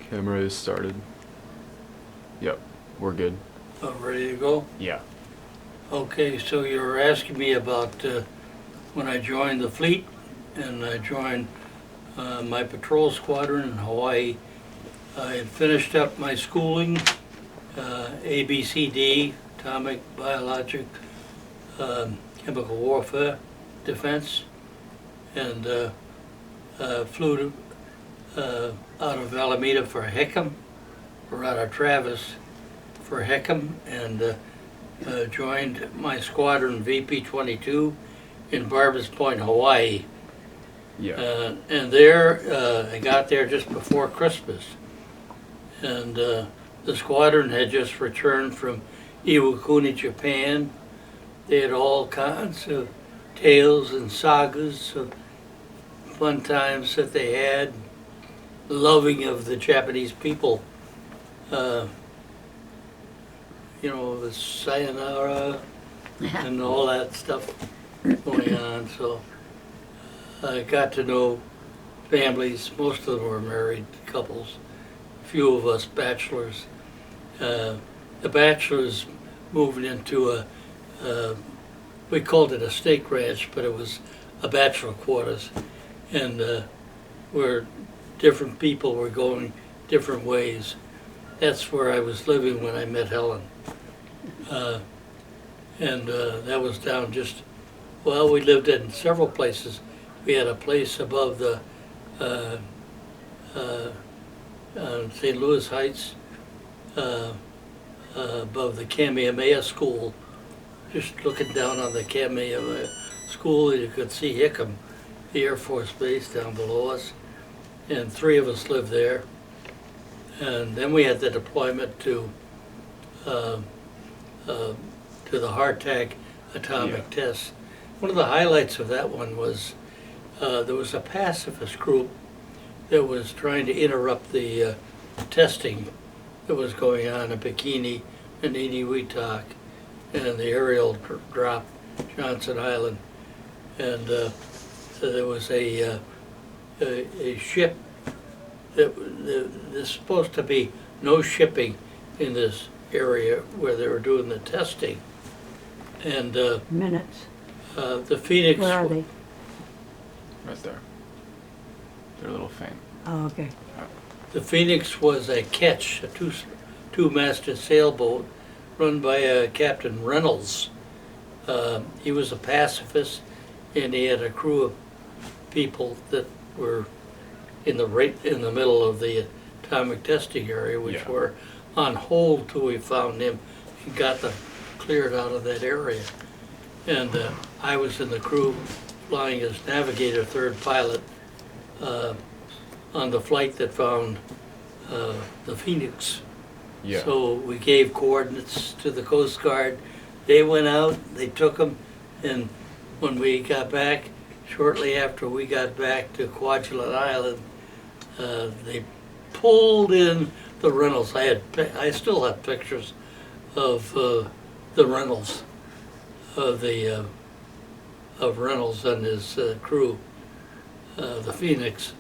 Camera is started. Yep, we're good. Ready to go? Yeah. Okay, so you were asking me about when I joined the fleet, and I joined my patrol squadron in Hawaii. I had finished up my schooling, ABCD, atomic, biologic, chemical warfare, defense, and flew out of Alameda for Hickam, or out of Travis for Hickam, and joined my squadron VP-22 in Barbers Point, Hawaii. Yeah. And there, I got there just before Christmas. And the squadron had just returned from Iwakuni, Japan. They had all kinds of tales and sagas of fun times that they had, loving of the Japanese people. You know, the sayonara and all that stuff going on. So I got to know families. Most of them were married couples. A few of us bachelors. The bachelors moved into we called it a stake ranch, but it was a bachelor quarters. And where different people were going different ways. That's where I was living when I met Helen. That was down just, well, we lived in several places. We had a place above the St. Louis Heights, above the Kamehameha School. Just looking down on the Kamehameha School, you could see Hickam, the Air Force Base down below us. And three of us lived there. And then we had the deployment to the hardtack atomic tests. One of the highlights of that one was there was a pacifist group that was trying to interrupt the testing that was going on in Bikini and Inuitak and the aerial drop, Johnson Island. And so there was a ship that there's supposed to be no shipping in this area where they were doing the testing. And Minutes. the Phoenix. Where are they? Right there. They're a little faint. Oh, okay. The Phoenix was a ketch, a two-masted sailboat run by Captain Reynolds. He was a pacifist, and he had a crew of people that were in the middle of the atomic testing area, which were on hold till we found him and got them cleared out of that area. And I was in the crew flying as navigator, third pilot, on the flight that found the Phoenix. Yeah. So we gave coordinates to the Coast Guard. They went out, they took them, and when we got back, shortly after we got back to Kwajalein Island, they pulled in the Reynolds. I still have pictures of the Reynolds, of Reynolds and his crew, the Phoenix,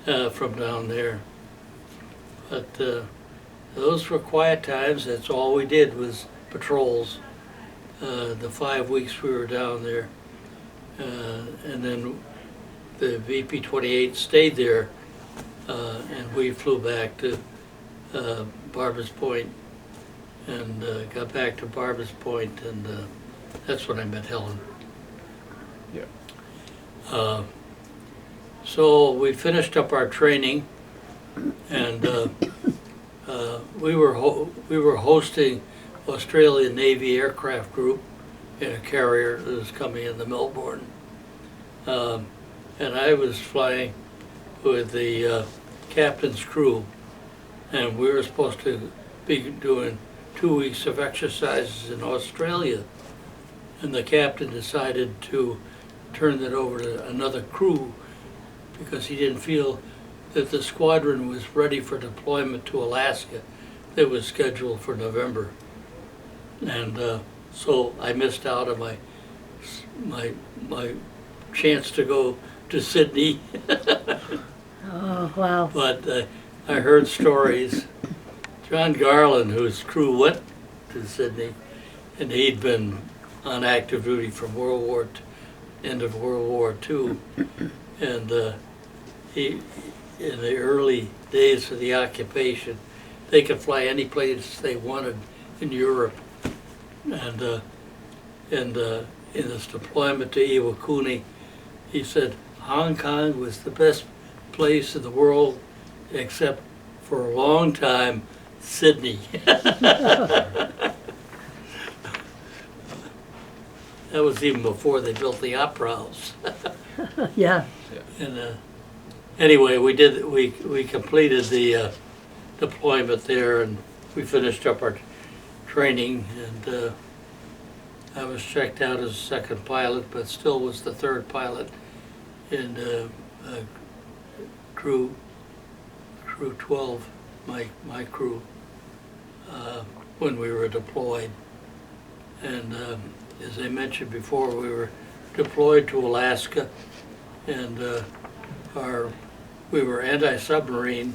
from down there. But those were quiet times. That's all we did was patrols. The 5 weeks we were down there, and then the VP-28 stayed there, and we flew back to Barbers Point, and got back to Barbers Point, and that's when I met Helen. Yeah. So we finished up our training, and we were hosting Australian Navy aircraft group in a carrier that was coming into Melbourne, and I was flying with the captain's crew, and we were supposed to be doing 2 weeks of exercises in Australia, and the captain decided to turn it over to another crew because he didn't feel that the squadron was ready for deployment to Alaska that was scheduled for November. And so I missed out on my chance to go to Sydney. Oh, wow. But I heard stories. John Garland, whose crew went to Sydney, and he'd been on active duty from end of World War II, and he, in the early days of the occupation, they could fly any place they wanted in Europe, and in his deployment to Iwakuni, he said Hong Kong was the best place in the world, except for a long time, Sydney. That was even before they built the Opera House. Yeah. And anyway, we completed the deployment there, and we finished up our training, and I was checked out as second pilot, but still was the third pilot in crew 12, my crew, when we were deployed. And as I mentioned before, we were deployed to Alaska, and we were anti-submarine.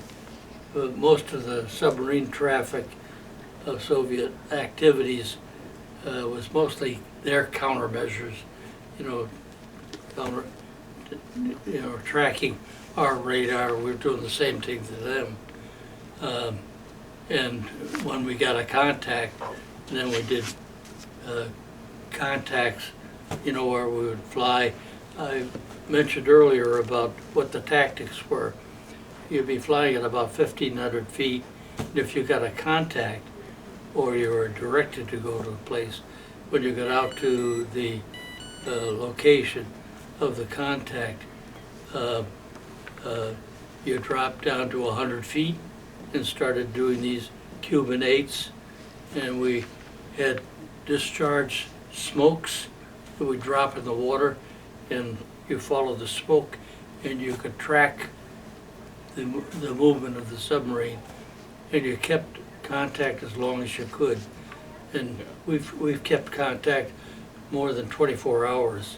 Most of the submarine traffic of Soviet activities was mostly their countermeasures, tracking our radar. We were doing the same thing to them. And when we got a contact, then we did contacts, where we would fly. I mentioned earlier about what the tactics were. You'd be flying at about 1,500 feet, and if you got a contact, or you were directed to go to a place, when you got out to the location of the contact, you dropped down to 100 feet and started doing these Cuban 8s, and we had discharge smokes that we drop in the water, and you follow the smoke, and you could track the movement of the submarine, and you kept contact as long as you could. And we've kept contact more than 24 hours,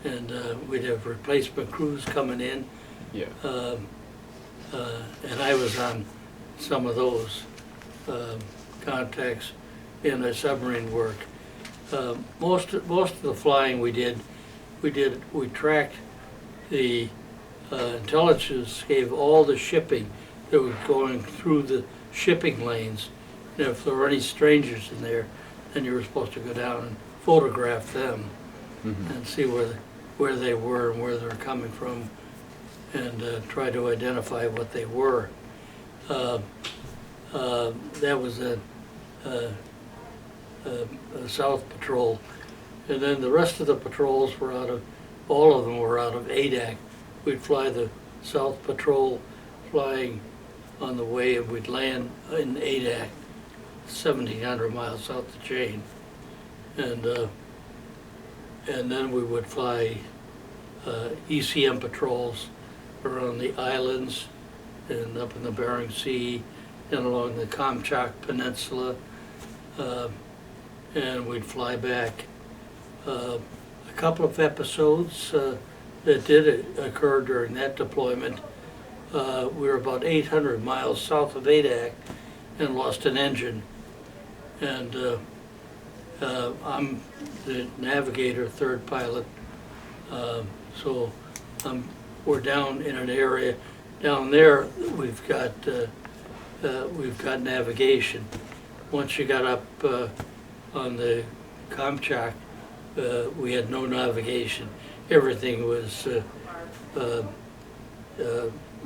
and we'd have replacement crews coming in. Yeah. And I was on some of those contacts in the submarine work. Most of the flying we tracked the intelligence, gave all the shipping that was going through the shipping lanes. And if there were any strangers in there, then you were supposed to go down and photograph them and see where they were and where they were coming from, and try to identify what they were. That was a South Patrol. And then the rest of the patrols were all of them were out of ADAC. We'd fly the South Patrol flying on the way, and we'd land in ADAC, 1,700 miles south the chain. And then we would fly ECM patrols around the islands and up in the Bering Sea and along the Kamchatka Peninsula, and we'd fly back. A couple of episodes that did occur during that deployment. We were about 800 miles south of ADAC and lost an engine. And I'm the navigator, third pilot, so we're down in an area. Down there, we've got navigation. Once you got up on the Kamchatka, we had no navigation. Everything was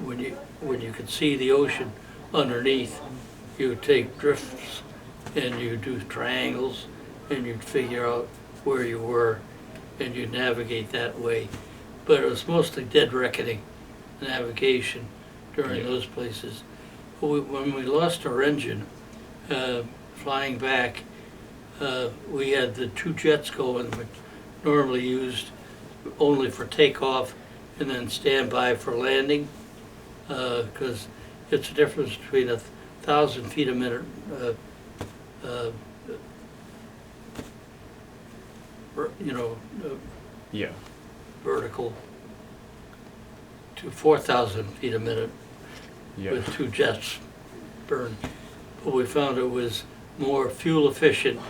when you could see the ocean underneath. You would take drifts and you do triangles, and you'd figure out where you were, and you'd navigate that way. But it was mostly dead reckoning navigation during those places. When we lost our engine, flying back, we had the two jets going, which normally used only for takeoff and then stand by for landing, because it's a difference between 1,000 feet a minute vertical to 4,000 feet a minute Yeah. with 2 jets burn. But we found it was more fuel efficient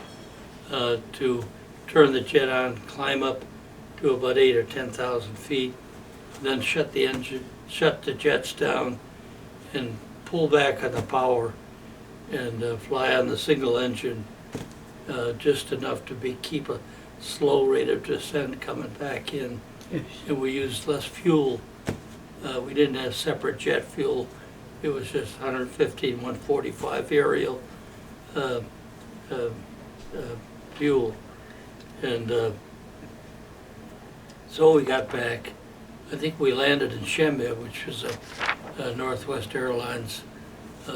to turn the jet on, climb up to about 8 or 10,000 feet, then shut the jets down, and pull back on the power and fly on the single engine just enough to keep a slow rate of descent coming back in. And we used less fuel. We didn't have separate jet fuel. It was just 115, 145 aerial fuel. And so we got back. I think we landed in Shemya, which was a Northwest Airlines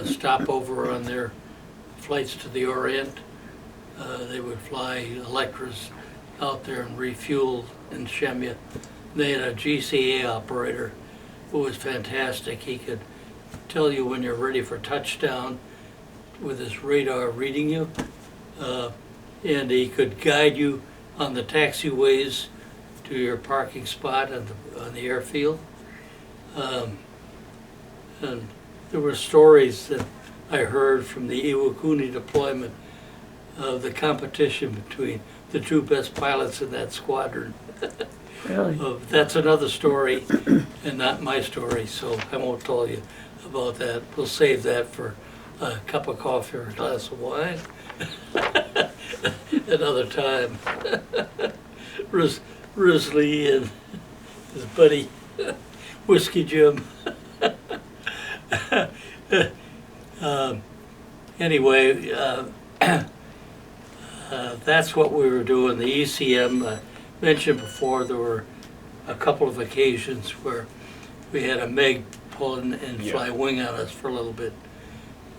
stopover on their flights to the Orient. They would fly Electras out there and refuel in Shemya. They had a GCA operator who was fantastic. He could tell you when you're ready for touchdown with his radar reading you, and he could guide you on the taxiways to your parking spot on the airfield. And there were stories that I heard from the Iwakuni deployment of the competition between the 2 best pilots in that squadron. Really? That's another story and not my story, so I won't tell you about that. We'll save that for a cup of coffee or a glass of wine another time. Risley and his buddy Whiskey Jim. Anyway, that's what we were doing. The ECM, mentioned before, there were a couple of occasions where we had a MiG pull and fly wing on us for a little bit.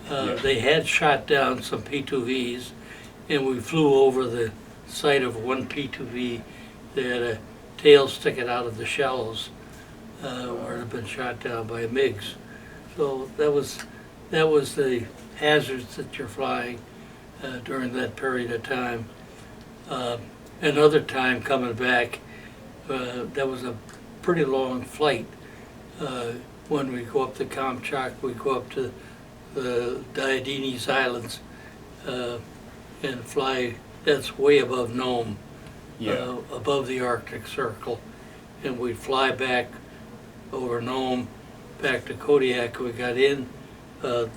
They had shot down some P2Vs, and we flew over the site of one P2V that had a tail sticking out of the shallows where it had been shot down by MiGs. So that was the hazards that you're flying during that period of time. Another time coming back, that was a pretty long flight. When we go up to Kamchatka, we go up to the Diogenes Islands and fly. That's way above Nome, above the Arctic Circle, and we fly back over Nome, back to Kodiak. We got in. The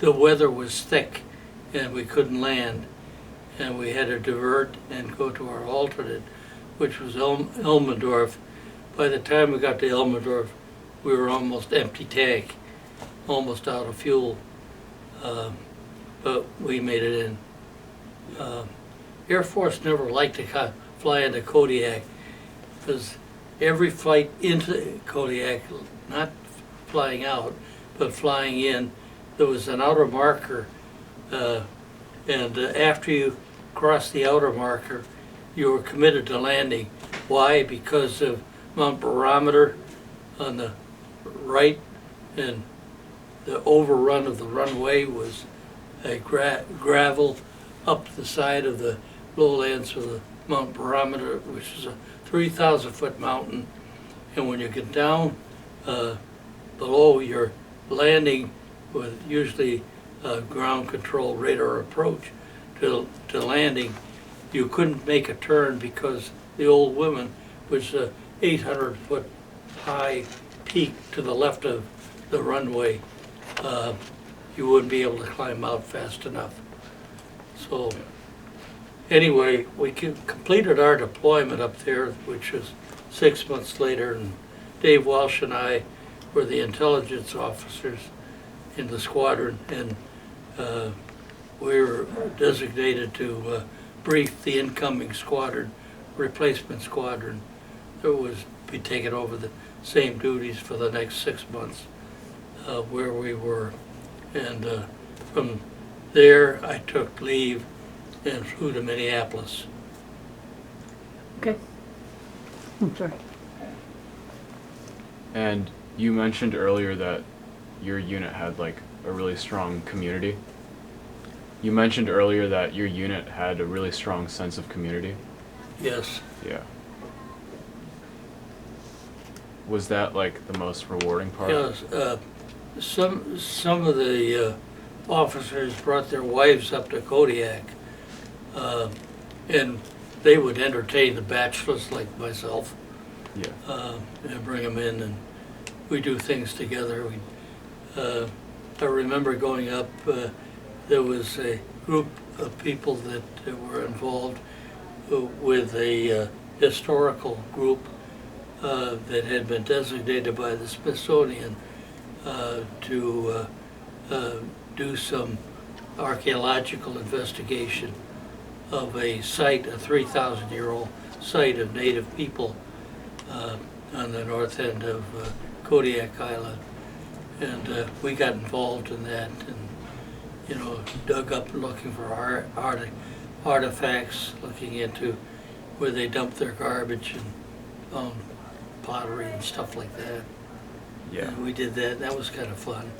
weather was thick, and we couldn't land, and we had to divert and go to our alternate, which was Elmendorf. By the time we got to Elmendorf, we were almost empty tank, almost out of fuel, but we made it in. Air Force never liked to fly into Kodiak because every flight into Kodiak, not flying out, but flying in, there was an outer marker, and after you crossed the outer marker, you were committed to landing. Why? Because of Mount Barometer on the right, and the overrun of the runway was a gravel up the side of the lowlands of the Mount Barometer, which is a 3,000-foot mountain. And when you get down below, you're landing with usually ground control radar approach to landing. You couldn't make a turn because the Old Women was a 800-foot high peak to the left of the runway. You wouldn't be able to climb out fast enough. So anyway, we completed our deployment up there, which was 6 months later, and Dave Walsh and I were the intelligence officers in the squadron, and we were designated to brief the incoming squadron, replacement squadron, that was be taking over the same duties for the next 6 months where we were. And from there, I took leave and flew to Minneapolis. Okay. I'm sorry. And you mentioned earlier that your unit had like a really strong community. You mentioned earlier that your unit had a really strong sense of community. Yes. Yeah. Was that like the most rewarding part? Yes. some of the officers brought their wives up to Kodiak, and they would entertain the bachelors like myself, Yeah. and bring them in, and we do things together. I remember going up, there was a group of people that were involved with a historical group that had been designated by the Smithsonian to do some archaeological investigation of a site, a 3,000-year-old site of native people on the north end of Kodiak Island. And we got involved in that and, dug up looking for artifacts, looking into where they dumped their garbage and found pottery and stuff like that. Yeah. And we did that. That was kind of fun.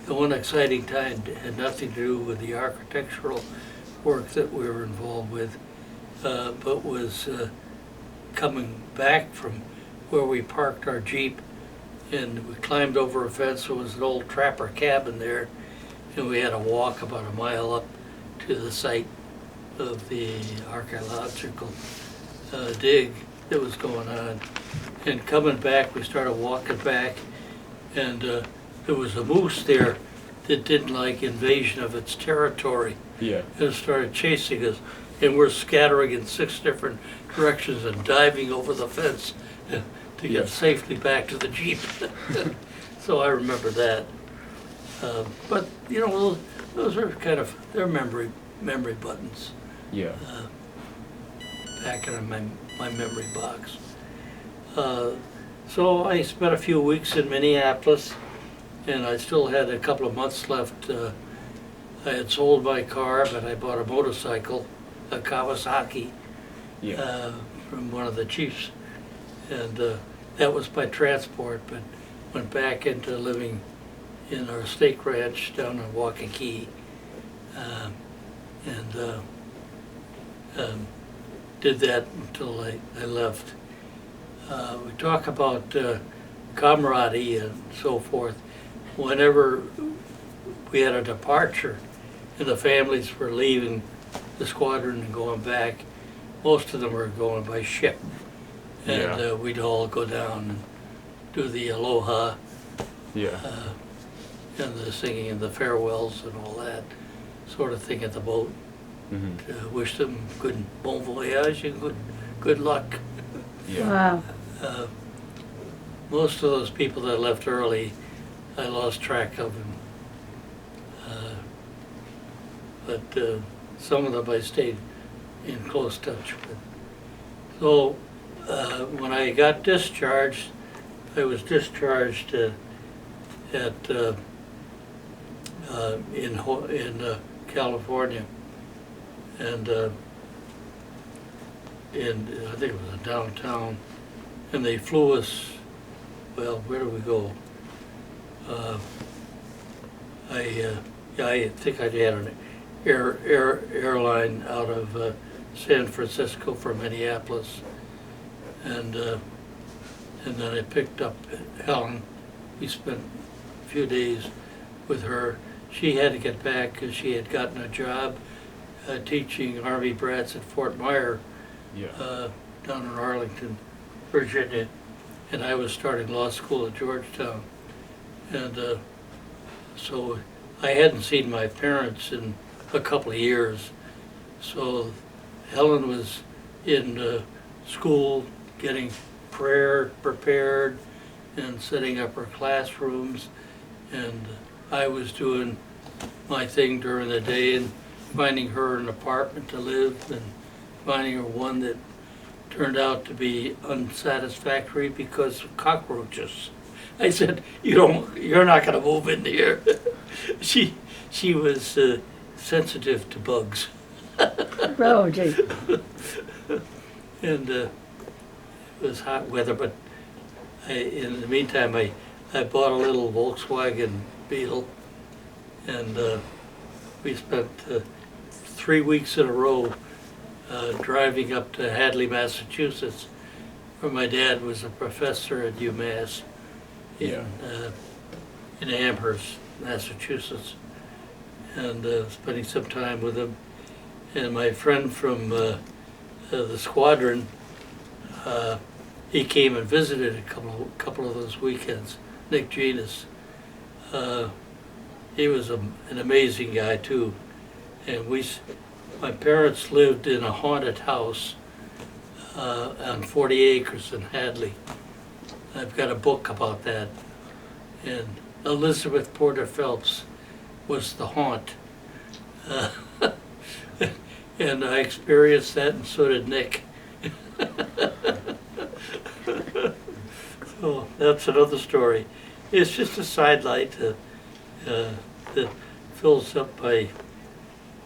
The one exciting time had nothing to do with the architectural work that we were involved with, but was coming back from where we parked our Jeep, and we climbed over a fence. There was an old trapper cabin there, and we had to walk about a mile up to the site of the archaeological dig that was going on. And coming back, we started walking back, and there was a moose there that didn't like invasion of its territory, Yeah. and it started chasing us, and we're scattering in 6 different directions and diving over the fence to get Yes. safely back to the Jeep. So I remember that. But those are kind of, they're memory buttons Yeah. back in my memory box. So I spent a few weeks in Minneapolis, and I still had a couple of months left. I had sold my car, but I bought a motorcycle, a Kawasaki, Yeah. from one of the chiefs, and that was my transport. But went back into living in our stake ranch down in Waikiki, and did that until I left. We talk about camaraderie and so forth. Whenever we had a departure and the families were leaving the squadron and going back, most of them were going by ship. And Yeah. we'd all go down and do the aloha Yeah. and the singing and the farewells and all that sort of thing at the boat. Mm-hmm. Wish them good bon voyage and good luck. Yeah. Wow. Most of those people that left early, I lost track of them. But some of them I stayed in close touch with. So when I got discharged, I was discharged in California, and I think it was downtown, and they flew us. Well, where did we go? I think I had an airline out of San Francisco for Minneapolis, and then I picked up Helen. We spent a few days with her. She had to get back because she had gotten a job teaching Army brats at Fort Myer Yeah. down in Arlington, Virginia, and I was starting law school at Georgetown. And so I hadn't seen my parents in a couple of years. So Helen was in school getting prayer prepared and setting up her classrooms, and I was doing my thing during the day and finding her an apartment to live and finding her one that turned out to be unsatisfactory because of cockroaches. I said, you're not gonna move in here. She was sensitive to bugs. Oh, gee. And it was hot weather, but in the meantime, I bought a little Volkswagen Beetle, and we spent 3 weeks in a row driving up to Hadley, Massachusetts, where my dad was a professor at UMass, in, in Amherst, Massachusetts, and spending some time with him. And my friend from the squadron, he came and visited a couple of those weekends. Nick Genus. He was an amazing guy too, and my parents lived in a haunted house on 40 acres in Hadley. I've got a book about that, and Elizabeth Porter Phelps was the haunt. And I experienced that, and so did Nick. So that's another story. It's just a sidelight that fills up by,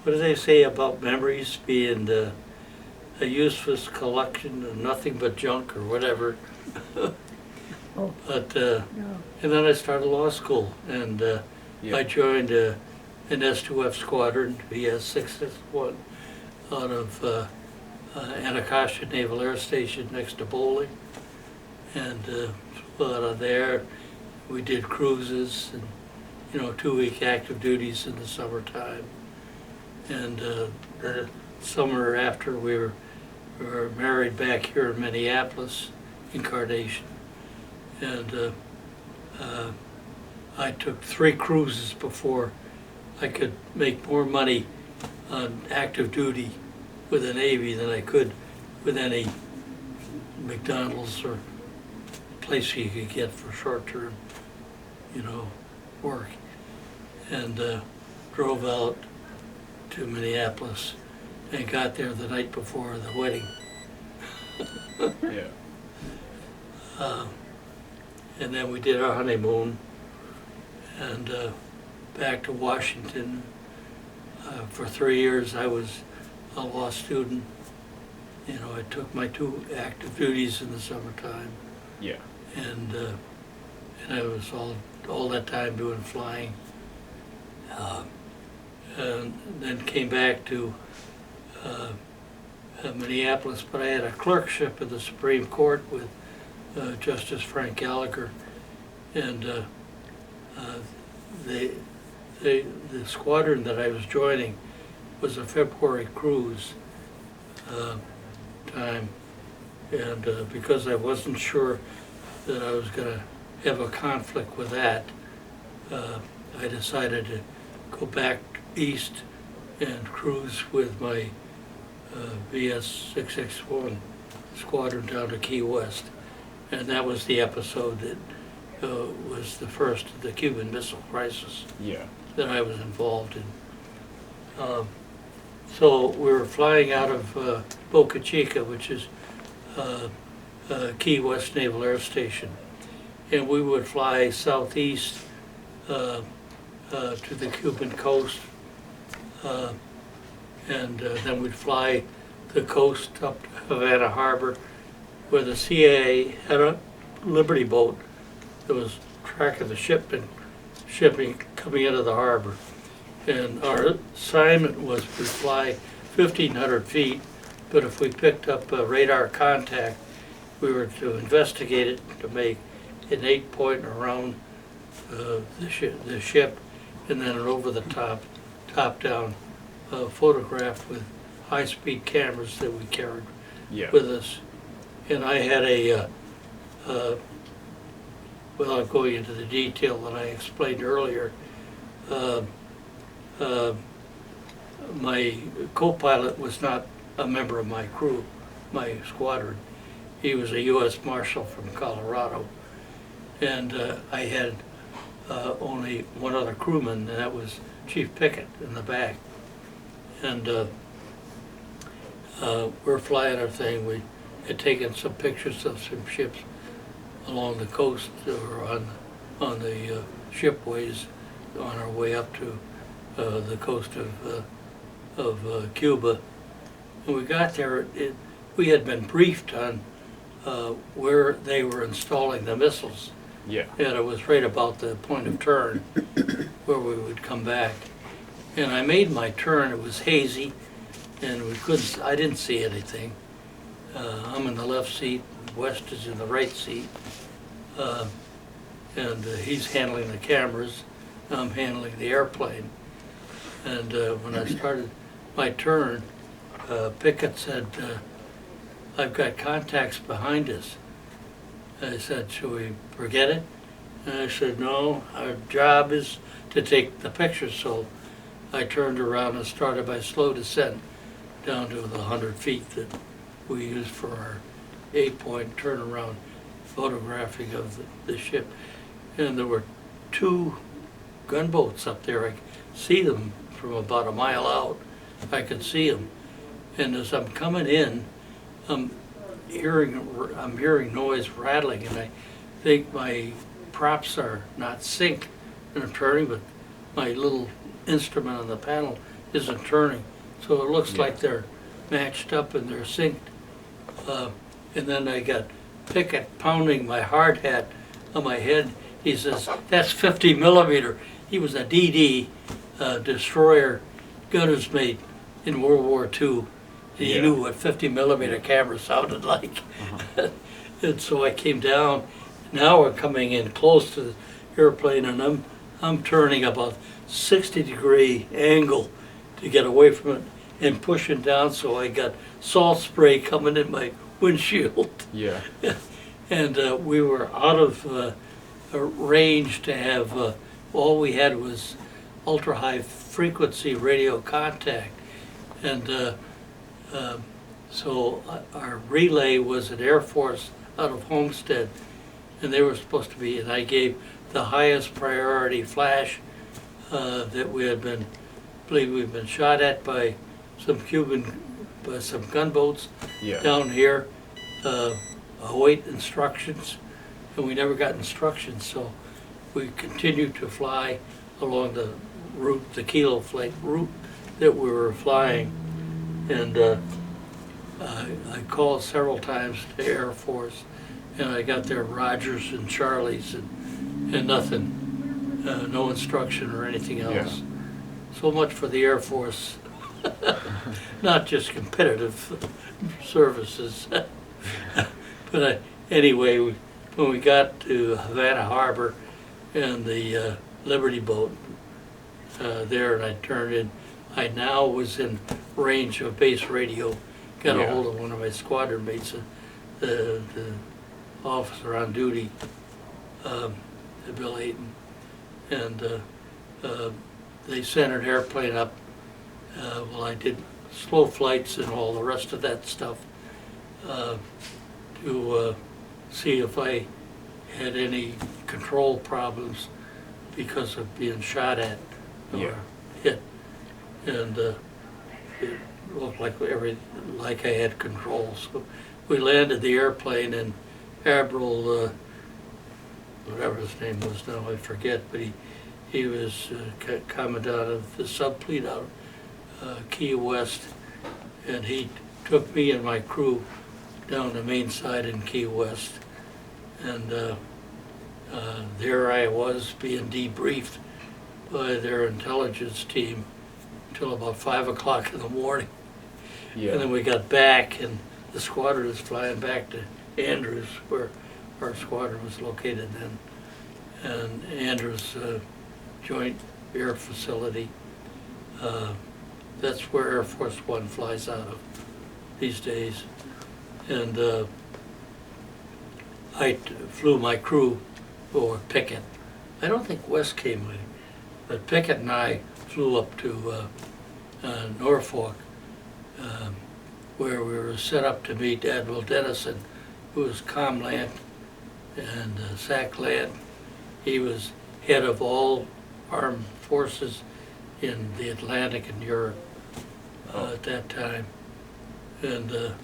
what do they say about memories being a useless collection of nothing but junk or whatever. Oh. But No. and then I started law school, and Yeah. I joined an S2F squadron, VS 661, out of Anacostia Naval Air Station next to Bowling, and out of there we did cruises and 2-week active duties in the summertime, and the summer after we were married back here in Minneapolis, Incarnation, and I took 3 cruises before I could make more money on active duty with the Navy than I could with any McDonald's or place you could get for short-term, work. And drove out to Minneapolis and got there the night before the wedding. Yeah. And then we did our honeymoon, and back to Washington. For 3 years I was a law student. I took my 2 active duties in the summertime, Yeah. and I was all that time doing flying. And then came back to Minneapolis, but I had a clerkship at the Supreme Court with Justice Frank Gallagher, and the squadron that I was joining was a February cruise time, and because I wasn't sure that I was going to have a conflict with that, I decided to go back east and cruise with my VS 661 squadron down to Key West, and that was the episode that was the first of the Cuban Missile Crisis Yeah. that I was involved in. So we were flying out of Boca Chica, which is Key West Naval Air Station, and we would fly southeast to the Cuban coast, and then we'd fly the coast up to Havana Harbor, where the CIA had a Liberty boat that was tracking the shipping coming into the harbor. And our assignment was to fly 1,500 feet, but if we picked up a radar contact, we were to investigate it to make an 8-point around the ship, and then an over-the-top, photograph with high-speed cameras that we carried Yeah. with us. And I had without going into the detail that I explained earlier, my co-pilot was not a member of my crew, my squadron. He was a U.S. Marshal from Colorado, and I had only one other crewman, and that was Chief Pickett in the back. And we're flying our thing. We had taken some pictures of some ships along the coast or on the shipways on our way up to the coast of Cuba. When we got there, we had been briefed on where they were installing the missiles. Yeah. And it was right about the point of turn where we would come back. And I made my turn. It was hazy, and I didn't see anything. I'm in the left seat, West is in the right seat. and he's handling the cameras, I'm handling the airplane. And when I started my turn, Pickett said, I've got contacts behind us. I said, should we forget it? And I said, no, our job is to take the pictures. So I turned around and started my slow descent down to the 100 feet that we used for our 8-point turnaround photographing of the ship. And there were 2 gunboats up there. I could see them from about a mile out. I could see them. And as I'm coming in, I'm hearing noise rattling, and I think my props are not synced and I'm turning, but my little instrument on the panel isn't turning. So it looks like they're matched up and they're synced. And then I got Pickett pounding my hard hat on my head. He says, that's 50 millimeter. He was a DD destroyer gunner's mate in World War II. And he knew what 50 millimeter camera sounded like. And so I came down. Now we're coming in close to the airplane, and I'm turning about 60-degree angle to get away from it and pushing down, so I got salt spray coming in my windshield. Yeah. And we were out of range to have, all we had was ultra-high frequency radio contact. And so our relay was at Air Force out of Homestead, and they were supposed to be, and I gave the highest priority flash that we had been, believe we've been shot at by some some gunboats down here, await instructions, and we never got instructions, so we continued to fly along the route, the Kilo flight route that we were flying. And I called several times to Air Force, and I got their Rogers and Charlies and nothing, no instruction or anything else. So much for the Air Force, not just competitive services. But anyway, when we got to Havana Harbor and the Liberty boat there, and I turned in, I now was in range of base radio, got a hold of one of my squadron mates, the officer on duty, Bill Ayton, and they sent an airplane up. Well, I did slow flights and all the rest of that stuff to see if I had any control problems because of being shot at or hit. And it looked like I had control. So we landed the airplane, and Admiral, whatever his name was now, I forget, but he was commandant of the subfleet out of Key West, and he took me and my crew down the main side in Key West, and there I was being debriefed by their intelligence team until about 5 o'clock in the morning. And then we got back, and the squadron was flying back to Andrews, where our squadron was located then. And Andrews Joint Air Facility, that's where Air Force One flies out of these days. And I flew my crew, or Pickett. I don't think West came with him, but Pickett and I flew up to Norfolk, where we were set up to meet Admiral Dennison, who was Comland and SACLAND. He was head of all armed forces in the Atlantic and Europe at that time. And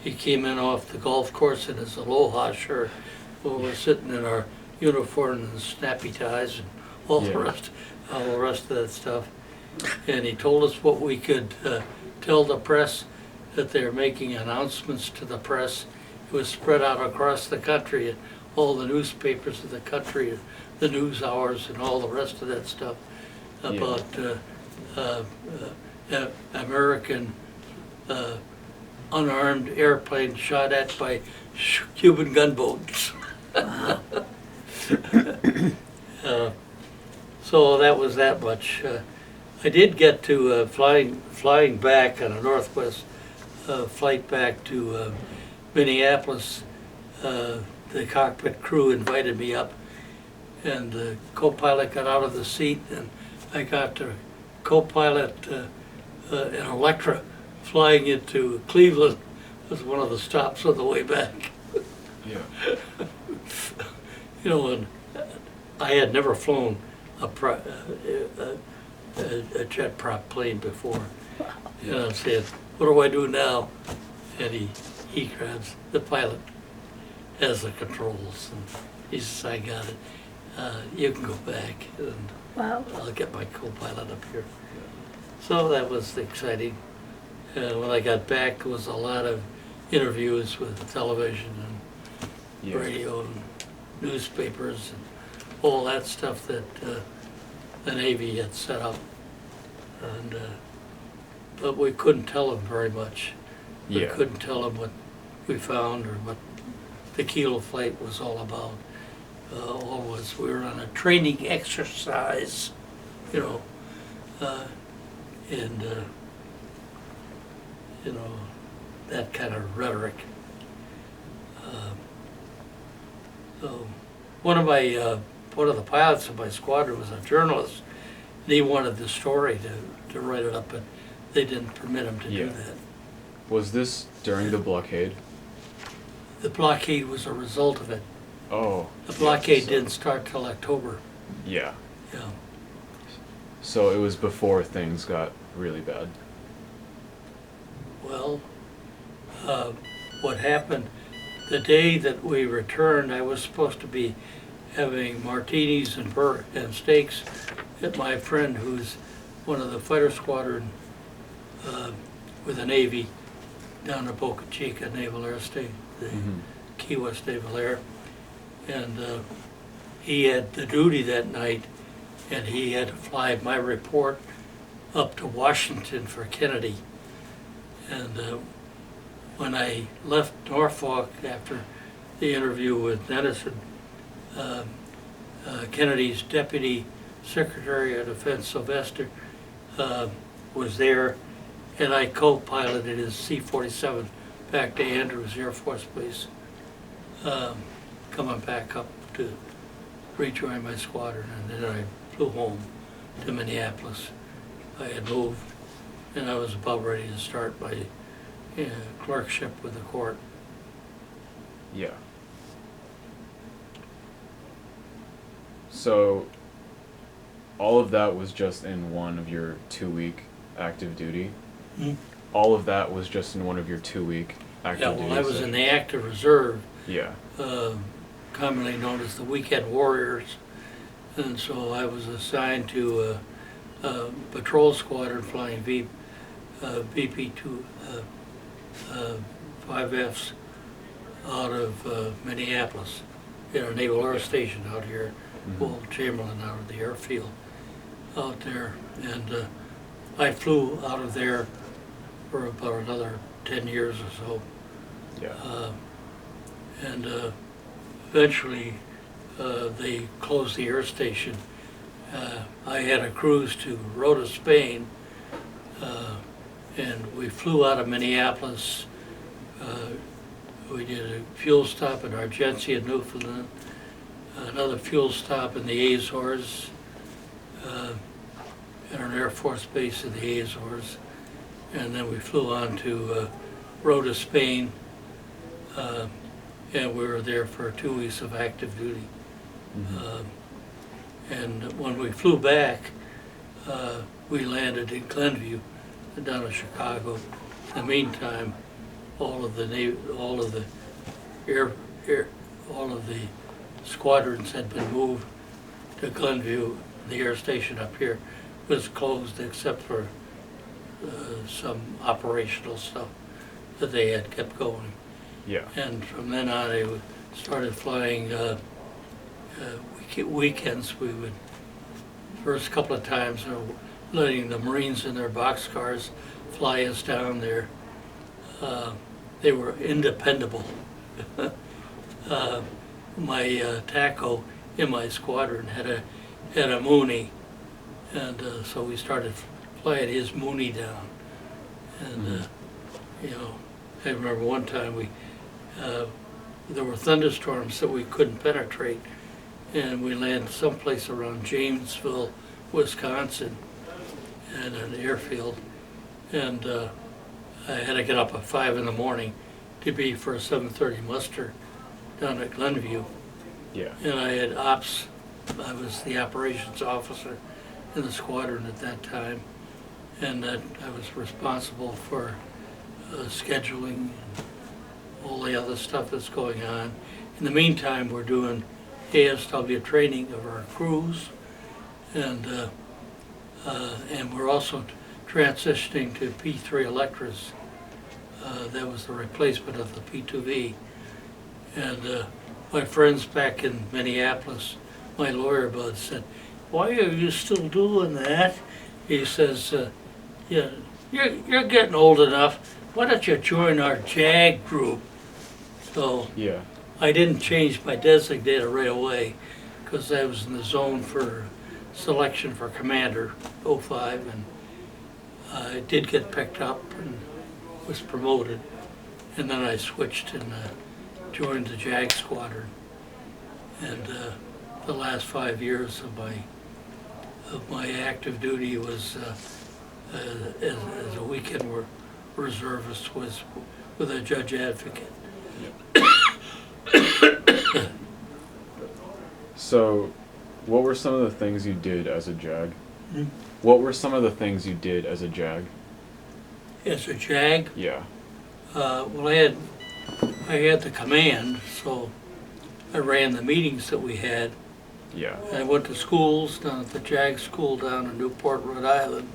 he came in off the golf course in his Aloha shirt, while we're sitting in our uniform and snappy ties and all the rest of that stuff. And he told us what we could tell the press, that they're making announcements to the press. It was spread out across the country, and all the newspapers of the country, and the news hours and all the rest of that stuff about American unarmed airplanes shot at by Cuban gunboats. Uh, So that was that much. I did get to flying back on a Northwest flight back to Minneapolis. The cockpit crew invited me up, and the co-pilot got out of the seat, and I got to co-pilot an Electra flying into Cleveland. Was one of the stops on the way back. Yeah. You know, and I had never flown a jet prop plane before. And I said, "What do I do now?" And he grabs the pilot, has the controls, and he says, "I got it. You can go back, and Wow. I'll get my co-pilot up here." So that was exciting. And when I got back, it was a lot of interviews with television and Yeah. radio and newspapers and all that stuff that the Navy had set up. And but we couldn't tell them very much. We Yeah. couldn't tell them what we found or what the Kilo flight was all about. All was we were on a training exercise, you know, and you know, that kind of rhetoric. So one of the pilots of my squadron was a journalist, and he wanted the story to write it up, but they didn't permit him to Yeah. do that. Was this during the blockade? The blockade was a result of it. Oh. The yeah, blockade so- didn't start till October. Yeah. Yeah. So it was before things got really bad. Well, what happened, the day that we returned, I was supposed to be having martinis and steaks at my friend who's one of the fighter squadron with the Navy down at Boca Chica Naval Air State, the Mhm. Key West Naval Air. And he had the duty that night, and he had to fly my report up to Washington for Kennedy. And when I left Norfolk after the interview with Dennison, Kennedy's Deputy Secretary of Defense Sylvester was there, and I co-piloted his C-47 back to Andrews Air Force Base, coming back up to rejoin my squadron, and then I flew home to Minneapolis. I had moved, and I was about ready to start my clerkship with the court. Yeah. So all of that was just in one of your 2-week active duty? Hmm? All of that was just in one of your 2-week active Yeah, duty well, I was in sessions? the active reserve, Yeah. commonly known as the Weekend Warriors. And so I was assigned to a patrol squadron flying VP-2 5Fs out of Minneapolis in our Naval Air Station out here, Mhm. Will Chamberlain out of the airfield out there. And I flew out of there for about another 10 years or so. Yeah. And eventually they closed the air station. I had a cruise to Rota, Spain, and we flew out of Minneapolis. We did a fuel stop in Argentia, Newfoundland, another fuel stop in the Azores, at an Air Force base in the Azores, and then we flew on to Rota, Spain, and we were there for 2 weeks of active duty. Mhm. And when we flew back, we landed in Glenview, down in Chicago. In the meantime, all of the squadrons had been moved to Glenview. The air station up here was closed except for some operational stuff that they had kept going. Yeah. And from then on, I started flying weekends. We would, first couple of times, letting the Marines in their boxcars fly us down there. They were independable. My TACO in my squadron had a Mooney, and so we started flying his Mooney down. And you know, I remember one time there were thunderstorms that we couldn't penetrate, and we landed someplace around Jamesville, Wisconsin, at an airfield, and I had to get up at 5 in the morning to be for a 7:30 muster down at Glenview. Yeah. And I had ops, I was the operations officer in the squadron at that time, and I was responsible for scheduling and all the other stuff that's going on. In the meantime, we're doing ASW training of our crews, and we're also transitioning to P3 Electras. That was the replacement of the P2V. And my friends back in Minneapolis, my lawyer bud, said, "Why are you still doing that?" He says, "Yeah, you're getting old enough. Why don't you join our JAG group?" So Yeah. I didn't change my designator right away because I was in the zone for selection for Commander 05, and I did get picked up and was promoted. And then I switched and joined the JAG squadron. And the last 5 years of my active duty was as a weekend reservist was with a judge advocate. So, what were some of the things you did as a JAG? Hmm? What were some of the things you did as a JAG? As a JAG, Yeah. well, I had the command, so I ran the meetings that we had. Yeah. I went to schools down at the JAG school down in Newport, Rhode Island.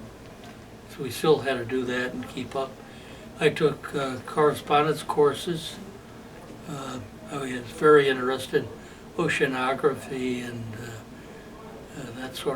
So we still had to do that and keep up. I took correspondence courses. I was very interested in oceanography and that sort of